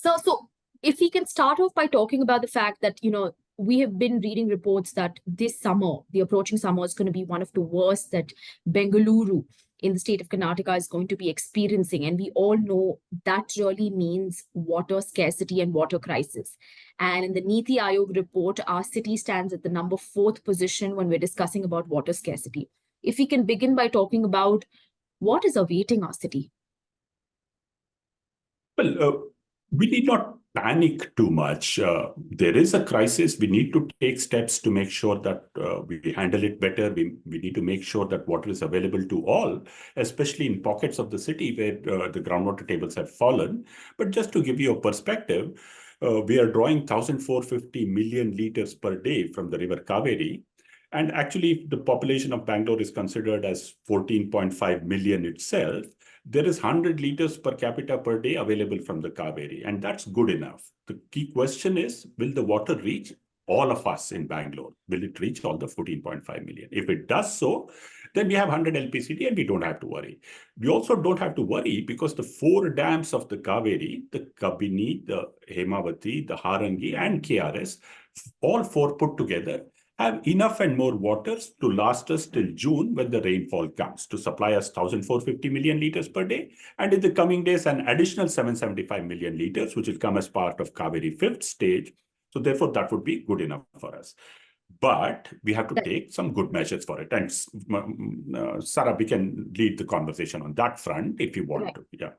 So if we can start off by talking about the fact that, we have been reading reports that this summer, the approaching summer, is going to be one of the worst that Bengaluru in the state of Karnataka is going to be experiencing. And we all know that really means water scarcity and water crisis. And in the Niti Aayog report, our city stands at the number 4th position when we're discussing about water scarcity. If we can begin by talking about what is awaiting our city. Well, we need not panic too much. There is a crisis. We need to take steps to make sure that we handle it better. We need to make sure that water is available to all, especially in pockets of the city where the groundwater tables have fallen. But just to give you a perspective, we are drawing 1,450 million liters per day from the river Cauvery. And actually, the population of Bangalore is considered as 14.5 million itself. There is 100 liters per capita per day available from the Cauvery, and that's good enough. The key question is, will the water reach all of us in Bangalore? Will it reach all the 14.5 million? If it does so, then we have 100 LPCD and we don't have to worry. We also don't have to worry because the 4 dams of the Cauvery, the Kabini, the Hemavati, the Harangi, and KRS, all 4 put together, have enough and more waters to last us till June when the rainfall comes to supply us 1,450 million liters per day. And in the coming days, an additional 775 million liters, which will come as part of Cauvery 5th stage. So therefore, that would be good enough for us. But we have to take some good measures for it. And Sarah, we can lead the conversation on that front if you want to. Yeah.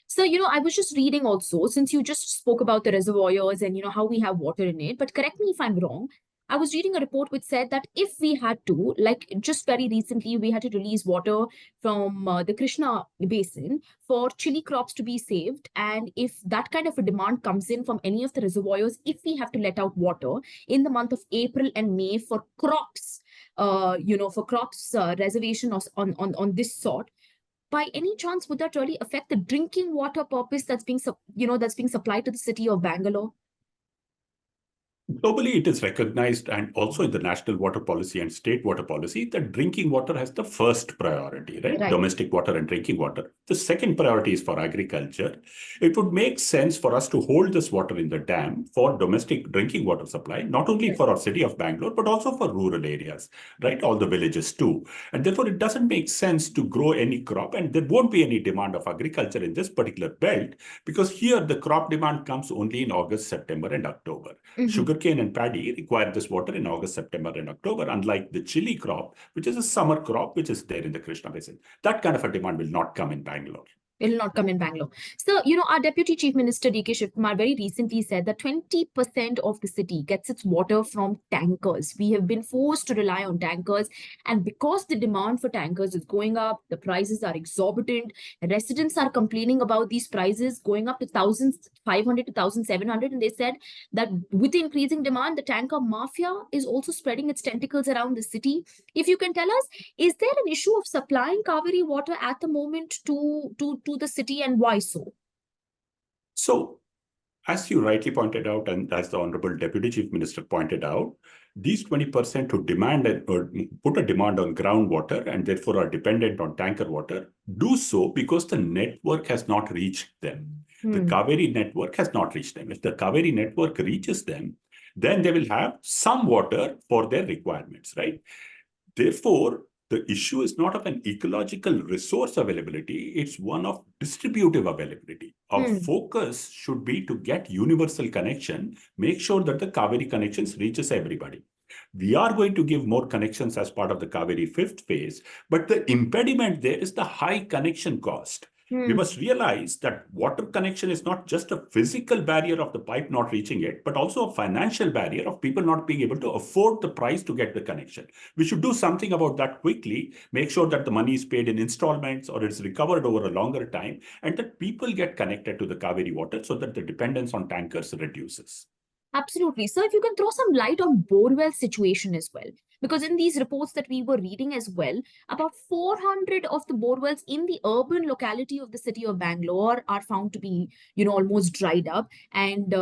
So, I was just reading also, since you just spoke about the reservoirs and, how we have water in it, but correct me if I'm wrong. I was reading a report which said that if we had to, like just very recently, we had to release water from the Krishna basin for chili crops to be saved. And if that kind of a demand comes in from any of the reservoirs, if we have to let out water in the month of April and May for crops, reservation on this sort, by any chance, would that really affect the drinking water purpose that's being supplied to the city of Bangalore? Globally, it is recognized, and also in the national water policy and state water policy, that drinking water has the first priority, right? Domestic water and drinking water. The second priority is for agriculture. It would make sense for us to hold this water in the dam for domestic drinking water supply, not only for our city of Bangalore, but also for rural areas, right? All the villages too. And therefore, it doesn't make sense to grow any crop, and there won't be any demand of agriculture in this particular belt, because here the crop demand comes only in August, September, and October. Sugarcane and paddy require this water in August, September, and October, unlike the chili crop, which is a summer crop, which is there in the Krishna basin. That kind of a demand will not come in Bangalore. It will not come in Bangalore. So, our Deputy Chief Minister D.K. Shivkumar very recently said that 20% of the city gets its water from tankers. We have been forced to rely on tankers. And because the demand for tankers is going up, the prices are exorbitant. Residents are complaining about these prices going up to 1,500 to 1,700. And they said that with the increasing demand, the tanker mafia is also spreading its tentacles around the city. If you can tell us, is there an issue of supplying Cauvery water at the moment to the city, and why so? So, as you rightly pointed out, and as the Honorable Deputy Chief Minister pointed out, these 20% who demand or put a demand on groundwater and therefore are dependent on tanker water do so because the network has not reached them. The Cauvery network has not reached them. If the Cauvery network reaches them, then they will have some water for their requirements, right? Therefore, the issue is not of an ecological resource availability, it's one of distributive availability. Our focus should be to get universal connection, make sure that the Cauvery connections reaches everybody. We are going to give more connections as part of the Cauvery 5th phase, but the impediment there is the high connection cost. We must realize that water connection is not just a physical barrier of the pipe not reaching it, but also a financial barrier of people not being able to afford the price to get the connection. We should do something about that quickly, make sure that the money is paid in installments or it's recovered over a longer time, and that people get connected to the Cauvery water so that the dependence on tankers reduces. Absolutely. So if you can throw some light on borewell situation as well, because in these reports that we were reading as well, about 400 of the borewells in the urban locality of the city of Bangalore are found to be, almost dried up. And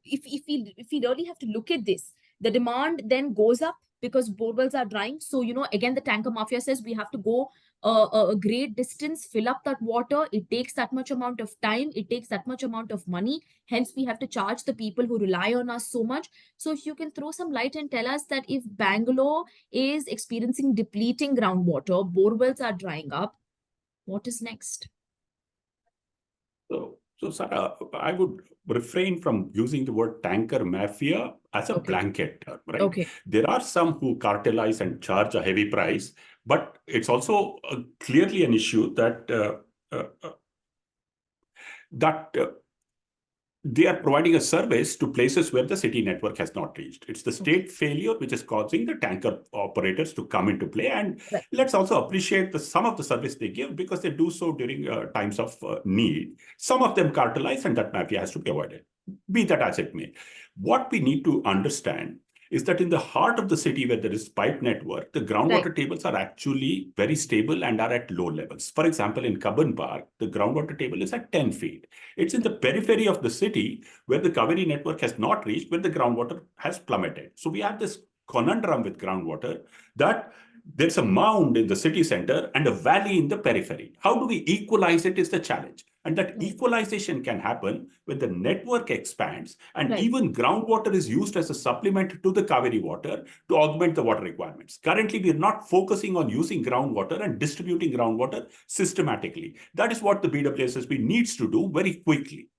if we really have to look at this, the demand then goes up because borewells are drying. So, again, the tanker mafia says we have to go a great distance, fill up that water. It takes that much amount of time. It takes that much amount of money. Hence, we have to charge the people who rely on us so much. So if you can throw some light and tell us that if Bangalore is experiencing depleting groundwater, bore wells are drying up, what is next? So, Sarah, I would refrain from using the word tanker mafia as a Okay. blanket term, right? Okay. There are some who cartelize and charge a heavy price, but it's also clearly an issue that they are providing a service to places where the city network has not reached. It's the state failure which is causing the tanker operators to come into play. And Right. let's also appreciate some of the service they give, because they do so during times of need. Some of them cartelize, and that mafia has to be avoided. Be that as it may. What we need to understand is that in the heart of the city where there is pipe network, the groundwater Right. tables are actually very stable and are at low levels. For example, in Cubbon Park, the groundwater table is at 10 feet. It's in the periphery of the city where the Cauvery network has not reached, where the groundwater has plummeted. So we have this conundrum with groundwater that there's a mound in the city center and a valley in the periphery. How do we equalize it is the challenge. And that equalization can happen when the network expands and Right. even groundwater is used as a supplement to the Cauvery water to augment the water requirements. Currently, we are not focusing on using groundwater and distributing groundwater systematically. That is what the BWSSB needs to do very quickly.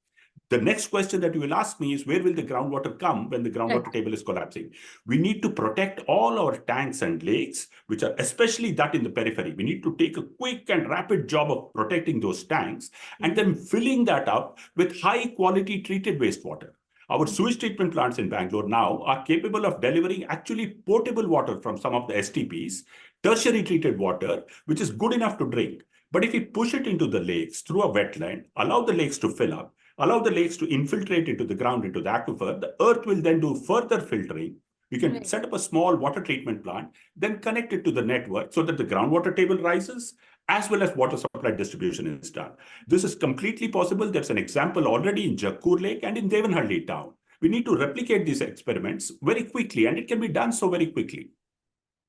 The next question that you will ask me is, where will the groundwater come when the groundwater table is collapsing? We need to protect all our tanks and lakes, which are especially that in the periphery. We need to take a quick and rapid job of protecting those tanks and then filling that up with high quality treated wastewater. Our sewage treatment plants in Bangalore now are capable of delivering actually potable water from some of the STPs, tertiary treated water, which is good enough to drink. But if we push it into the lakes through a wetland, allow the lakes to fill up, allow the lakes to infiltrate into the ground, into the aquifer, the earth will then do further filtering. We can set up a small water treatment plant, then connect it to the network so that the groundwater table rises as well as water supply distribution is done. This is completely possible. There's an example already in Jakkur Lake and in Devanhalli town. We need to replicate these experiments very quickly, and it can be done so very quickly.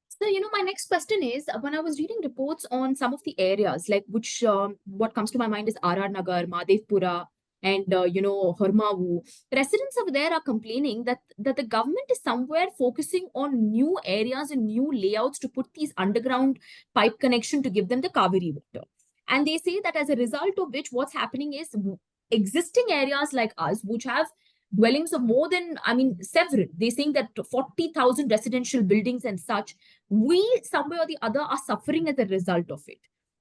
So, my next question is, when I was reading reports on some of the areas, like what comes to my mind is RR Nagar, Madhevpura, and, Hormavu, residents over there are complaining that the government is somewhere focusing on new areas and new layouts to put these underground pipe connection to give them the Cauvery water. And they say that as a result of which, what's happening is existing areas like us, which have dwellings of more than, several, they're saying that 40,000 residential buildings and such, we somewhere or the other are suffering as a result of it.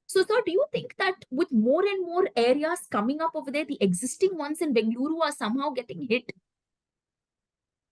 So, sir, do you think that with more and more areas coming up over there, the existing ones in Bengaluru are somehow getting hit?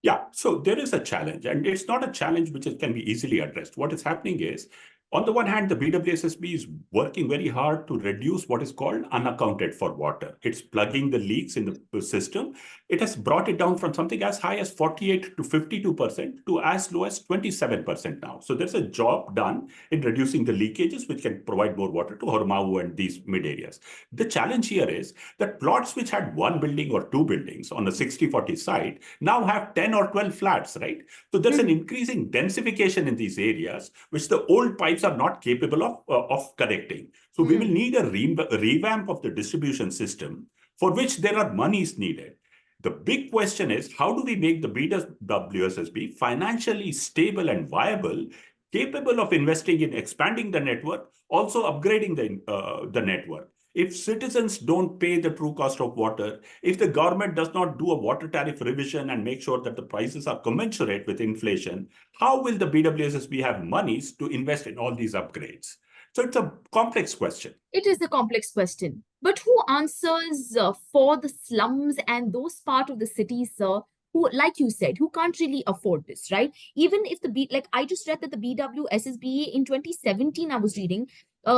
Yeah, so there is a challenge, and it's not a challenge which can be easily addressed. What is happening is, on the one hand, the BWSSB is working very hard to reduce what is called unaccounted for water. It's plugging the leaks in the system. It has brought it down from something as high as 48 to 52% to as low as 27% now. So there's a job done in reducing the leakages, which can provide more water to Hormavu and these mid areas. The challenge here is that plots which had one building or two buildings on a 60-40 site now have 10 or 12 flats, right? So there's an increasing densification in these areas, which the old pipes are not capable of connecting. So we will need a revamp of the distribution system, for which there are monies needed. The big question is, how do we make the BWSSB financially stable and viable, capable of investing in expanding the network, also upgrading the network? If citizens don't pay the true cost of water, if the government does not do a water tariff revision and make sure that the prices are commensurate with inflation, how will the BWSSB have monies to invest in all these upgrades? So it's a complex question. It is a complex question. But who answers for the slums and those part of the cities, who, like you said, who can't really afford this, right? Even if like I just read that the BWSSB in 2017, I was reading,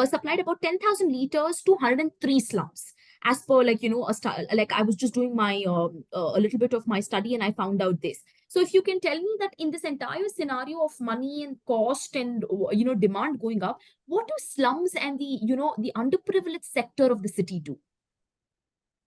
supplied about 10,000 liters to 103 slums. As per, like, like I was just doing my a little bit of my study and I found out this. So if you can tell me that in this entire scenario of money and cost and, demand going up, what do slums and the underprivileged sector of the city do?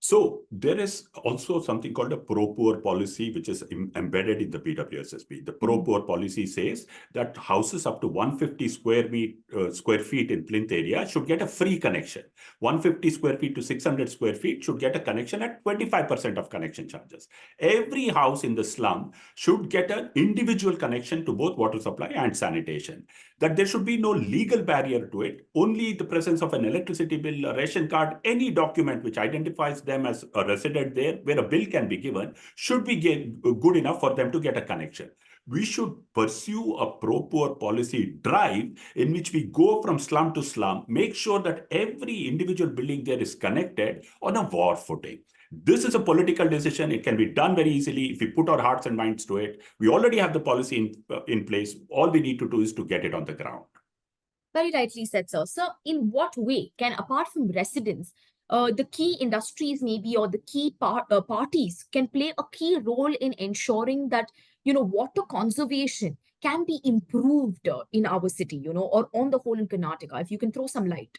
So there is also something called a pro-poor policy, which is embedded in the BWSSB. The pro-poor policy says that houses up to 150 square feet in plinth area should get a free connection. 150 square feet to 600 square feet should get a connection at 25% of connection charges. Every house in the slum should get an individual connection to both water supply and sanitation. That there should be no legal barrier to it, only the presence of an electricity bill, a ration card, any document which identifies them as a resident there, where a bill can be given, should be good enough for them to get a connection. We should pursue a pro-poor policy drive in which we go from slum to slum, make sure that every individual building there is connected on a war footing. This is a political decision. It can be done very easily if we put our hearts and minds to it. We already have the policy in place. All we need to do is to get it on the ground. Very rightly said, sir. Sir, in what way can, apart from residents, the key industries maybe, or the key parties can play a key role in ensuring that, water conservation can be improved in our city, or on the whole in Karnataka, if you can throw some light.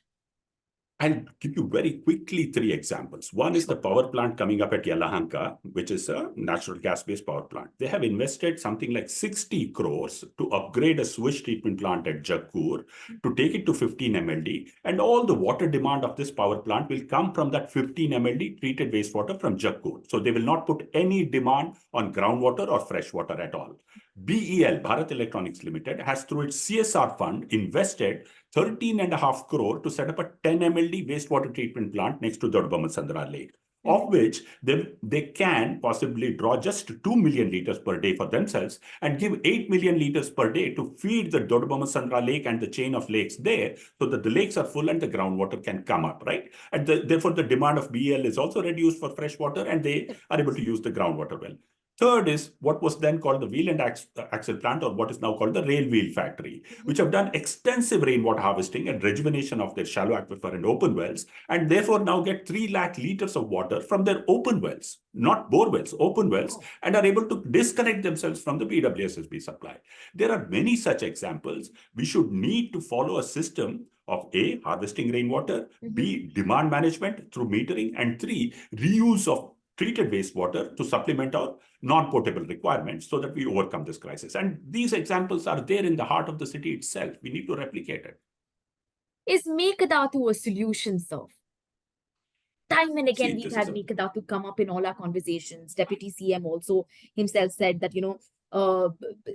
I'll give you very quickly 3 examples. One is the power plant coming up at Yelahanka, which is a natural gas-based power plant. They have invested something like 60 crores to upgrade a sewage treatment plant at Jakkur to take it to 15 MLD. And all the water demand of this power plant will come from that 15 MLD treated wastewater from Jakkur. So they will not put any demand on groundwater or fresh water at all. BEL, Bharat Electronics Limited, has through its CSR fund invested 13.5 crore to set up a 10 MLD wastewater treatment plant next to Dodbamasandra Lake, of which they can possibly draw just 2 million liters per day for themselves and give 8 million liters per day to feed the Dodbamasandra Lake and the chain of lakes there, so that the lakes are full and the groundwater can come up, right? And therefore, the demand of BEL is also reduced for fresh water, and they are able to use the groundwater well. Third is what was then called the wheel and axle plant, or what is now called the rail wheel factory, which have done extensive rainwater harvesting and rejuvenation of their shallow aquifer and open wells, and therefore now get 3 lakh liters of water from their open wells, not bore wells, open wells, and are able to disconnect themselves from the BWSSB supply. There are many such examples. We should need to follow a system of A, harvesting rainwater, B, demand management through metering, and 3, reuse of treated wastewater to supplement our non-potable requirements so that we overcome this crisis. And these examples are there in the heart of the city itself. We need to replicate it. Is Mekadatu a solution, sir? Time and again, we've had Mekadatu come up in all our conversations. Deputy CM also himself said that,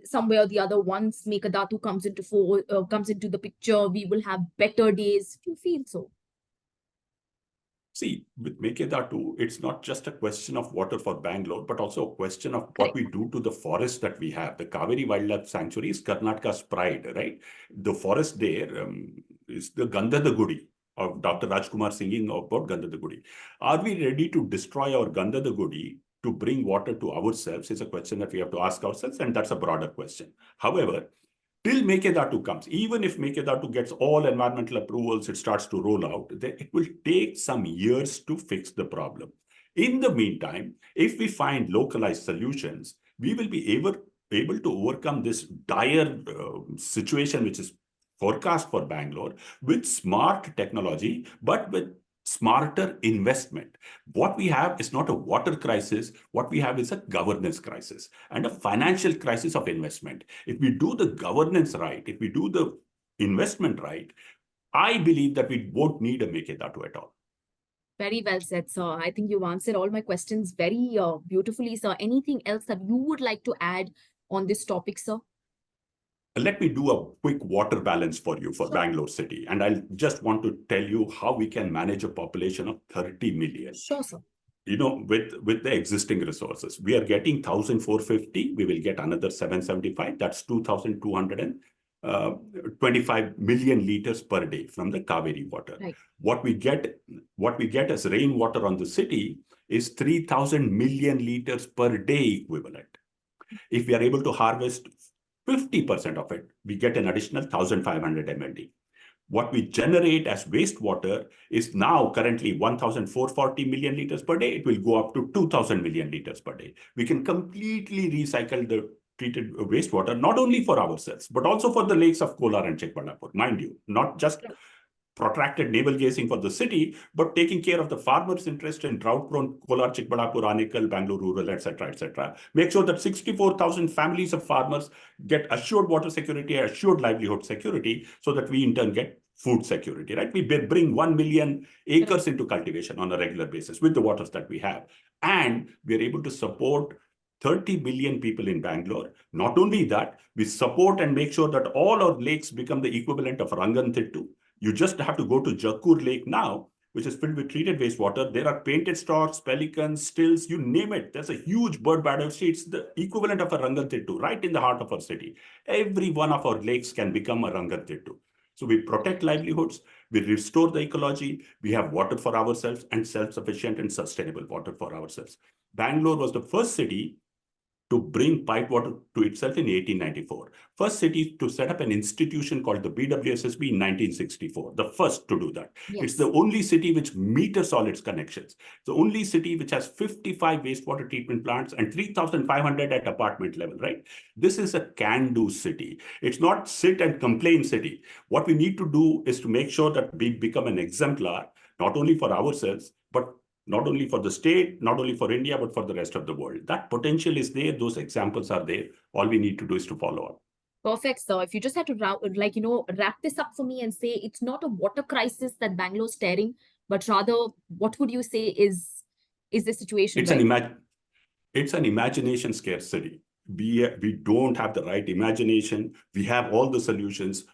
somewhere or the other, once Mekadatu comes into the picture, we will have better days. Do you feel so? See, with Mekadatu, it's not just a question of water for Bangalore, but also a question of what we do to the forest that we have. The Cauvery Wildlife Sanctuary is Karnataka's pride, right? The forest there is the Gandhadagudi of Dr. Rajkumar singing about Gandhadagudi. Are we ready to destroy our Gandhadagudi to bring water to ourselves? Is a question that we have to ask ourselves, and that's a broader question. However, till Mekadatu comes, even if Mekadatu gets all environmental approvals, it starts to roll out, it will take some years to fix the problem. In the meantime, if we find localized solutions, we will be able to overcome this dire situation which is forecast for Bangalore with smart technology, but with smarter investment. What we have is not a water crisis. What we have is a governance crisis and a financial crisis of investment. If we do the governance right, if we do the investment right, I believe that we won't need a Mekadatu at all. Very well said, sir. I think you've answered all my questions very beautifully, sir. Anything else that you would like to add on this topic, sir? Let me do a quick water balance for you for Bangalore city. And I just want to tell you how we can manage a population of 30 million. Sure, sir. With the existing resources, we are getting 1,450. We will get another 775. That's 2,225 million liters per day from the Cauvery water. Right. What we get as rainwater on the city is 3,000 million liters per day equivalent. If we are able to harvest 50% of it, we get an additional 1,500 MLD. What we generate as wastewater is now currently 1,440 million liters per day. It will go up to 2,000 million liters per day. We can completely recycle the treated wastewater, not only for ourselves, but also for the lakes of Kolar and Chikballapur. Mind you, not just protracted navel gazing for the city, but taking care of the farmers' interest in drought-prone Kolar, Chikballapur, Anikal, Bengaluru rural, etc., etc. Make sure that 64,000 families of farmers get assured water security, assured livelihood security, so that we in turn get food security, right? We bring 1 million acres into cultivation on a regular basis with the waters that we have. And we are able to support 30 million people in Bangalore. Not only that, we support and make sure that all our lakes become the equivalent of Rangantittu. You just have to go to Jakkur Lake now, which is filled with treated wastewater. There are painted storks, pelicans, stills, you name it. There's a huge bird biodiversity. It's the equivalent of a Rangantittu, right in the heart of our city. Every one of our lakes can become a Rangantittu. So we protect livelihoods, we restore the ecology, we have water for ourselves and self-sufficient and sustainable water for ourselves. Bangalore was the first city to bring pipe water to itself in 1894. First city to set up an institution called the BWSSB in 1964. The first to do that. Yes. It's the only city which meters all its connections. The only city which has 55 wastewater treatment plants and 3,500 at apartment level, right? This is a can-do city. It's not sit and complain city. What we need to do is to make sure that we become an exemplar, not only for ourselves, but not only for the state, not only for India, but for the rest of the world. That potential is there. Those examples are there. All we need to do is to follow up. Perfect, sir. If you just had to wrap this up for me and say it's not a water crisis that Bangalore's staring, but rather, what would you say is the situation? It's an imagination scarcity. We don't have the right imagination. We have all the solutions.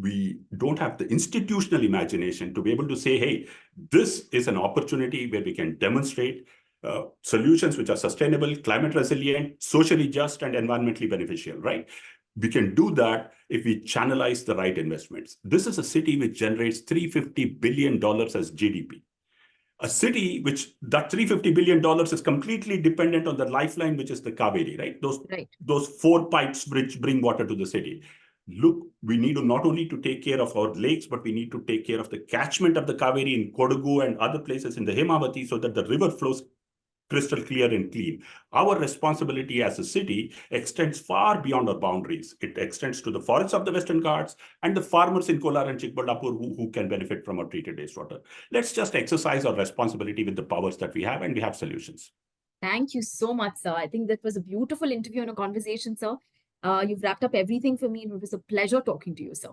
We don't have the institutional imagination to be able to say, hey, this is an opportunity where we can demonstrate solutions which are sustainable, climate resilient, socially just, and environmentally beneficial, right? We can do that if we channelize the right investments. This is a city which generates $350 billion as GDP. A city which that $350 billion is completely dependent on the lifeline, which is the Cauvery, right? Those 4 pipes which bring water to the city. Look, we need to not only to take care of our lakes, but we need to take care of the catchment of the Cauvery in Kodagu and other places in the Himavati so that the river flows crystal clear and clean. Our responsibility as a city extends far beyond our boundaries. It extends to the forests of the Western Ghats and the farmers in Kolar and Chikballapur who can benefit from our treated wastewater. Let's just exercise our responsibility with the powers that we have, and we have solutions. Thank you so much, sir. I think that was a beautiful interview and a conversation, sir. You've wrapped up everything for me, and it was a pleasure talking to you, sir.